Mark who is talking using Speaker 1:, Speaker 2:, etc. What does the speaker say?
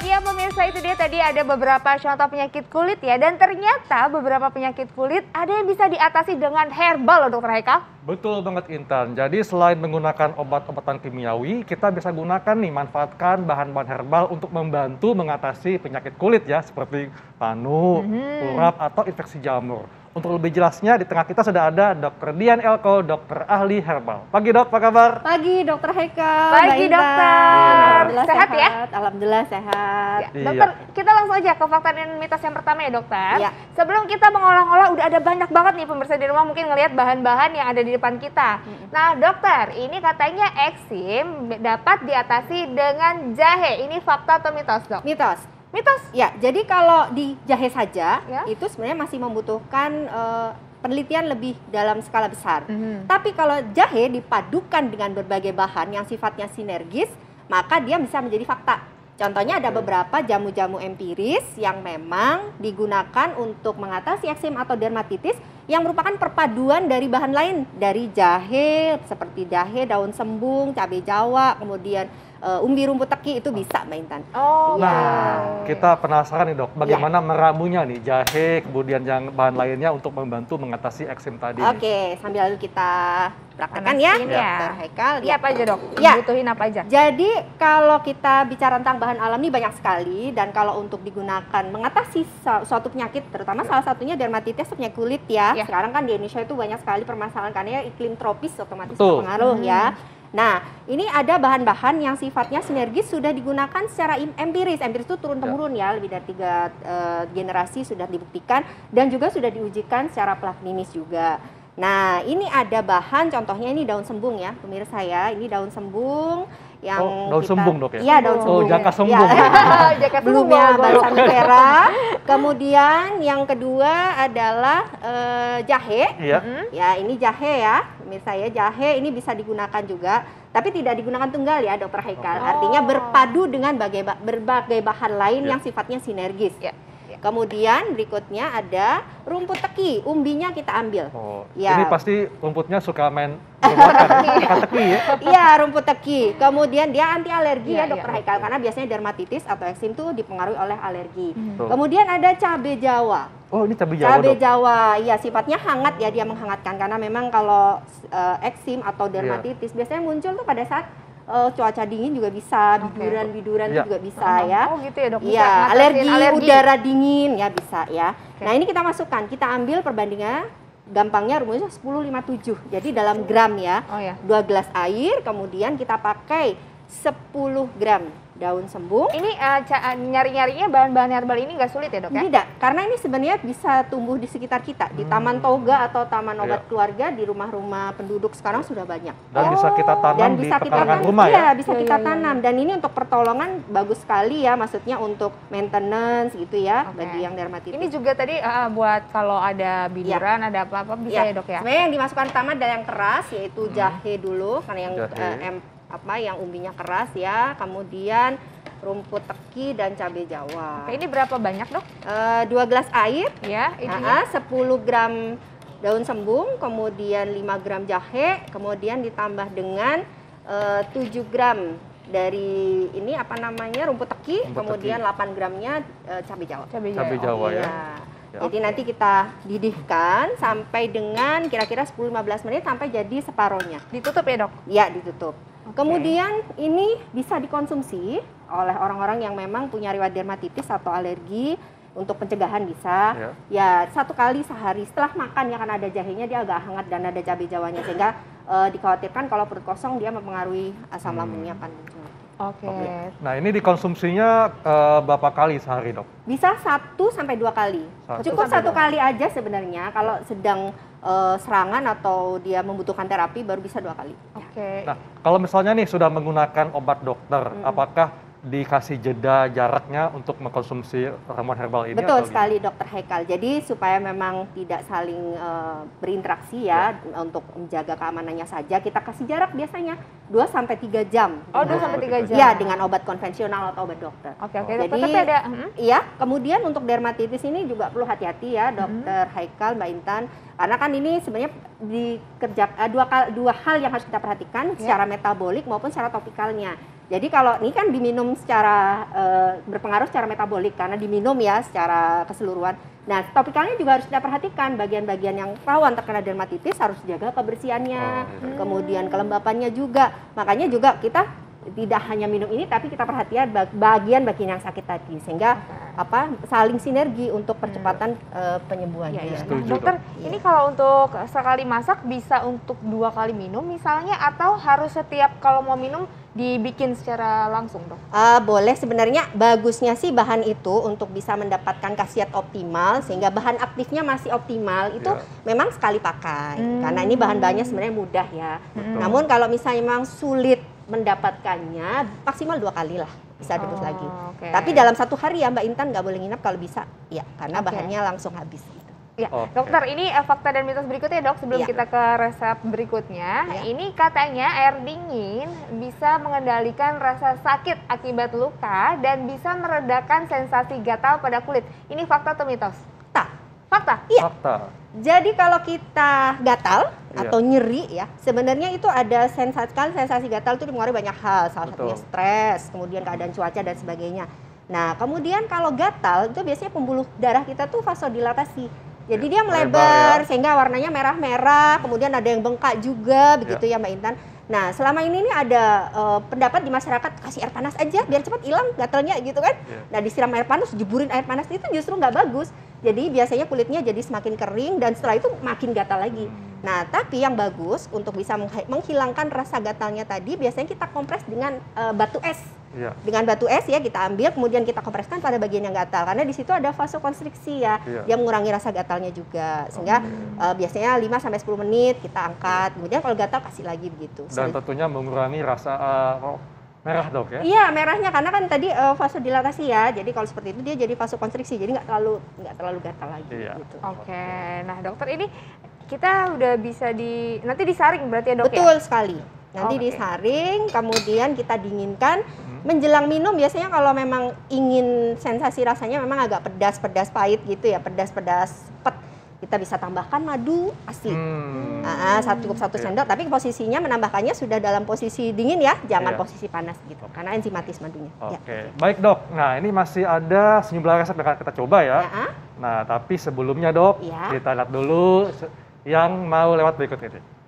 Speaker 1: Ya pemirsa, itu dia tadi ada beberapa contoh penyakit kulit ya. Dan ternyata beberapa penyakit kulit ada yang bisa diatasi dengan herbal loh Dokter Haikal.
Speaker 2: Betul banget Intan. Jadi selain menggunakan obat-obatan kimiawi, kita bisa gunakan nih, manfaatkan bahan-bahan herbal untuk membantu mengatasi penyakit kulit ya. Seperti panu, urap, atau infeksi jamur. Untuk lebih jelasnya, di tengah kita sudah ada Dr. Dian Elko, dokter ahli herbal. Pagi dok, apa kabar?
Speaker 3: Pagi Dokter Haikal.
Speaker 1: Pagi dokter.
Speaker 3: Alhamdulillah
Speaker 1: Sehat ya?
Speaker 3: Alhamdulillah sehat.
Speaker 1: Ya, dokter, kita langsung aja ke fakta dan mitos yang pertama ya dokter.
Speaker 3: Iya.
Speaker 1: Sebelum kita mengolah-olah, udah ada banyak banget nih pemirsa di rumah mungkin ngelihat bahan-bahan yang ada di depan kita. Nah dokter, ini katanya eksim dapat diatasi dengan jahe. Ini fakta atau mitos dok?
Speaker 3: Mitos.
Speaker 1: Mitos?
Speaker 3: Ya, jadi kalau di jahe saja,
Speaker 1: Ya.
Speaker 3: itu sebenarnya masih membutuhkan penelitian lebih dalam skala besar. Tapi kalau jahe dipadukan dengan berbagai bahan yang sifatnya sinergis, maka dia bisa menjadi fakta. Contohnya ada beberapa jamu-jamu empiris yang memang digunakan untuk mengatasi eksim atau dermatitis yang merupakan perpaduan dari bahan lain. Dari jahe, seperti jahe, daun sembung, cabai jawa, kemudian umbi rumput teki, itu bisa Mbak Intan.
Speaker 1: Oh,
Speaker 3: Iya.
Speaker 2: Nah, kita penasaran nih dok, bagaimana meramunya nih jahe, kemudian yang bahan lainnya untuk membantu mengatasi eksim tadi.
Speaker 3: Oke, sambil lalu kita praktekkan ya,
Speaker 1: Panasin ya.
Speaker 3: Dokter Haikal.
Speaker 1: Iya apa aja dok?
Speaker 3: Ya.
Speaker 1: Butuhin apa aja?
Speaker 3: Jadi kalau kita bicara tentang bahan alam ini banyak sekali, dan kalau untuk digunakan mengatasi suatu penyakit, terutama salah satunya dermatitis atau penyakit kulit ya.
Speaker 1: Ya.
Speaker 3: Sekarang kan di Indonesia itu banyak sekali permasalahan karena iklim tropis otomatis
Speaker 2: Betul.
Speaker 3: berpengaruh ya. Nah, ini ada bahan-bahan yang sifatnya sinergis sudah digunakan secara empiris. Empiris itu turun-temurun ya, lebih dari 3 generasi sudah dibuktikan dan juga sudah diujikan secara klinis juga. Nah, ini ada bahan, contohnya ini daun sembung ya, pemirsa ya. Ini daun sembung yang
Speaker 2: daun sembung dok ya?
Speaker 3: Iya, daun sembung.
Speaker 2: Oh, jaka sembung.
Speaker 3: Ya.
Speaker 1: Jaket
Speaker 3: Belum
Speaker 1: sembung,
Speaker 3: ya,
Speaker 1: boleh.
Speaker 3: balsam vera. Kemudian yang kedua adalah jahe.
Speaker 2: Iya.
Speaker 3: Ya, ini jahe ya, pemirsa ya. Jahe ini bisa digunakan juga, tapi tidak digunakan tunggal ya, Dokter Haikal. Artinya berpadu dengan berbagai bahan lain yang sifatnya sinergis.
Speaker 1: Ya.
Speaker 3: Kemudian berikutnya ada rumput teki, umbinya kita ambil.
Speaker 2: Oh,
Speaker 3: Ya.
Speaker 2: ini pasti rumputnya suka main teka-teki ya?
Speaker 3: Iya, rumput teki. Kemudian dia anti alergi
Speaker 1: Iya,
Speaker 3: ya, Dokter
Speaker 1: iya.
Speaker 3: Haikal, karena biasanya dermatitis atau eksim itu dipengaruhi oleh alergi.
Speaker 2: Betul.
Speaker 3: Kemudian ada cabai Jawa.
Speaker 2: Oh, ini cabai Jawa
Speaker 3: Cabai
Speaker 2: dok?
Speaker 3: Jawa, iya sifatnya hangat ya, dia menghangatkan karena memang kalau eksim atau dermatitis biasanya muncul tuh pada saat cuaca dingin juga bisa,
Speaker 1: Oke.
Speaker 3: biduran-biduran
Speaker 2: Iya.
Speaker 3: juga bisa ya.
Speaker 1: Oh gitu ya dok? Bisa
Speaker 3: Iya,
Speaker 1: ngatasin
Speaker 3: alergi udara dingin ya bisa ya.
Speaker 1: Oke.
Speaker 3: Nah, ini kita masukkan, kita ambil perbandingannya, gampangnya rumusnya 10-5-7. Jadi dalam gram ya.
Speaker 1: Oh ya.
Speaker 3: 2 gelas air, kemudian kita pakai 10 gram daun sembung.
Speaker 1: Ini nyari-nyarinya bahan-bahan herbal ini nggak sulit ya dok ya?
Speaker 3: Tidak, karena ini sebenarnya bisa tumbuh di sekitar kita, di taman toga atau taman obat
Speaker 2: Iya.
Speaker 3: keluarga, di rumah-rumah penduduk sekarang sudah banyak.
Speaker 2: Dan bisa kita
Speaker 3: Dan
Speaker 2: tanam di
Speaker 3: bisa kita
Speaker 2: pekarangan
Speaker 3: tanam,
Speaker 2: rumah ya?
Speaker 3: iya, bisa
Speaker 1: Iya,
Speaker 3: kita
Speaker 1: iya, iya.
Speaker 3: tanam. Dan ini untuk pertolongan bagus sekali ya, maksudnya untuk maintenance gitu ya,
Speaker 1: Oke.
Speaker 3: bagi yang dermatitis.
Speaker 1: Ini juga tadi buat kalau ada biduran, ada apa-apa bisa ya dok ya?
Speaker 3: Sebenarnya yang dimasukkan pertama adalah yang keras, yaitu jahe dulu, karena yang
Speaker 2: Jahe.
Speaker 3: yang umbinya keras ya. Kemudian rumput teki dan cabai Jawa.
Speaker 1: Oke, ini berapa banyak dok?
Speaker 3: 2 gelas air,
Speaker 1: Ya, ininya.
Speaker 3: 10 gram daun sembung, kemudian 5 gram jahe, kemudian ditambah dengan 7 gram dari ini apa namanya rumput teki,
Speaker 2: Rumput
Speaker 3: kemudian
Speaker 2: teki.
Speaker 3: 8 gramnya cabai Jawa.
Speaker 1: Cabai
Speaker 2: Cabai Jawa ya.
Speaker 3: Iya.
Speaker 2: Ya.
Speaker 3: Jadi nanti kita didihkan sampai dengan kira-kira 10-15 menit sampai jadi separohnya.
Speaker 1: Ditutup ya dok?
Speaker 3: Ya, ditutup.
Speaker 1: Oke.
Speaker 3: Kemudian ini bisa dikonsumsi oleh orang-orang yang memang punya riwayat dermatitis atau alergi, untuk pencegahan bisa. Ya 1 kali sehari setelah makan ya, karena ada jahenya dia agak hangat dan ada cabai jawanya, sehingga dikhawatirkan kalau perut kosong dia mempengaruhi asam lambungnya akan muncul.
Speaker 1: Oke.
Speaker 2: Nah, ini dikonsumsinya berapa kali sehari dok?
Speaker 3: Bisa 1 sampai 2 kali.
Speaker 2: 1
Speaker 3: Cukup
Speaker 1: sampai
Speaker 3: 1 kali aja sebenarnya. Kalau sedang serangan atau dia membutuhkan terapi baru bisa 2 kali.
Speaker 1: Oke.
Speaker 2: Nah, kalau misalnya nih sudah menggunakan obat dokter, apakah dikasih jeda jaraknya untuk mengkonsumsi ramuan herbal ini?
Speaker 3: Betul
Speaker 2: atau
Speaker 3: sekali Dokter Haikal. Jadi supaya memang tidak saling berinteraksi ya, untuk menjaga keamanannya saja, kita kasih jarak biasanya 2-3 jam.
Speaker 1: Oh 2-3 jam?
Speaker 3: Ya, dengan obat konvensional atau obat dokter.
Speaker 1: Oke,
Speaker 3: Jadi,
Speaker 1: tapi ada
Speaker 3: iya, kemudian untuk dermatitis ini juga perlu hati-hati ya, Dokter Haikal, Mbak Intan. Karena kan ini sebenarnya dua hal yang harus kita perhatikan, secara metabolik maupun secara topikalnya. Jadi kalau ini kan diminum secara berpengaruh secara metabolik karena diminum ya secara keseluruhan. Nah, topikalnya juga harus kita perhatikan bagian-bagian yang rawan terkena dermatitis harus jaga kebersihannya, kemudian kelembapannya juga. Makanya juga kita tidak hanya minum ini tapi kita perhatikan bagian-bagian yang sakit tadi sehingga saling sinergi untuk percepatan penyembuhannya.
Speaker 1: Ya.
Speaker 2: Setuju,
Speaker 1: Dokter, ini kalau untuk sekali masak bisa untuk 2 kali minum misalnya atau harus setiap kalau mau minum dibikin secara langsung, Dok?
Speaker 3: Boleh, sebenarnya bagusnya sih bahan itu untuk bisa mendapatkan khasiat optimal sehingga bahan aktifnya masih optimal itu memang sekali pakai karena ini bahan-bahannya sebenarnya mudah ya. Namun kalau misalnya memang sulit mendapatkannya maksimal 2 kali lah bisa terus lagi. Tapi dalam 1 hari ya Mbak Intan nggak boleh nginap kalau bisa ya karena bahannya langsung habis gitu.
Speaker 1: Ya, dokter, ini fakta dan mitos berikutnya dok sebelum kita ke resep berikutnya. Ini katanya air dingin bisa mengendalikan rasa sakit akibat luka dan bisa meredakan sensasi gatal pada kulit. Ini fakta atau mitos? Fakta?
Speaker 3: Iya.
Speaker 2: Fakta.
Speaker 3: Jadi kalau kita gatal atau nyeri ya, sebenarnya itu ada sensasi gatal itu dipengaruhi banyak hal. Salah satunya stres, kemudian keadaan cuaca dan sebagainya. Nah, kemudian kalau gatal itu biasanya pembuluh darah kita tuh vasodilatasi. Jadi dia melebar sehingga warnanya merah-merah, kemudian ada yang bengkak juga begitu ya Mbak Intan. Nah, selama ini nih ada pendapat di masyarakat kasih air panas aja biar cepat hilang gatalnya gitu kan. Nah, disiram air panas, jeburin air panas itu justru nggak bagus. Jadi biasanya kulitnya jadi semakin kering dan setelah itu makin gatal lagi. Nah, tapi yang bagus untuk bisa menghilangkan rasa gatalnya tadi biasanya kita kompres dengan batu es. Dengan batu es ya kita ambil kemudian kita kompreskan pada bagian yang gatal karena di situ ada vasokonstriksi ya. Dia mengurangi rasa gatalnya juga sehingga biasanya 5 sampai 10 menit kita angkat. Kemudian kalau gatal kasih lagi begitu.
Speaker 2: Dan tentunya mengurangi rasa merah dok ya?
Speaker 3: Iya merahnya karena kan tadi vasodilatasi ya. Jadi kalau seperti itu dia jadi vasokonstriksi jadi nggak terlalu gatal lagi. Gitu.
Speaker 1: Oke, nah dokter ini kita udah bisa nanti disaring berarti ya dok?
Speaker 3: Betul sekali. Nanti disaring, kemudian kita dinginkan. Menjelang minum biasanya kalau memang ingin sensasi rasanya memang agak pedas pahit gitu ya, pedas pet. Kita bisa tambahkan madu asli. Cukup 1 sendok, tapi posisinya menambahkannya sudah dalam posisi dingin ya, jangan posisi panas gitu, karena enzimatis madunya.
Speaker 2: Baik dok, nah ini masih ada sejumlah resep yang akan kita coba ya. Nah tapi sebelumnya dok, kita lihat dulu yang mau lewat berikut ini.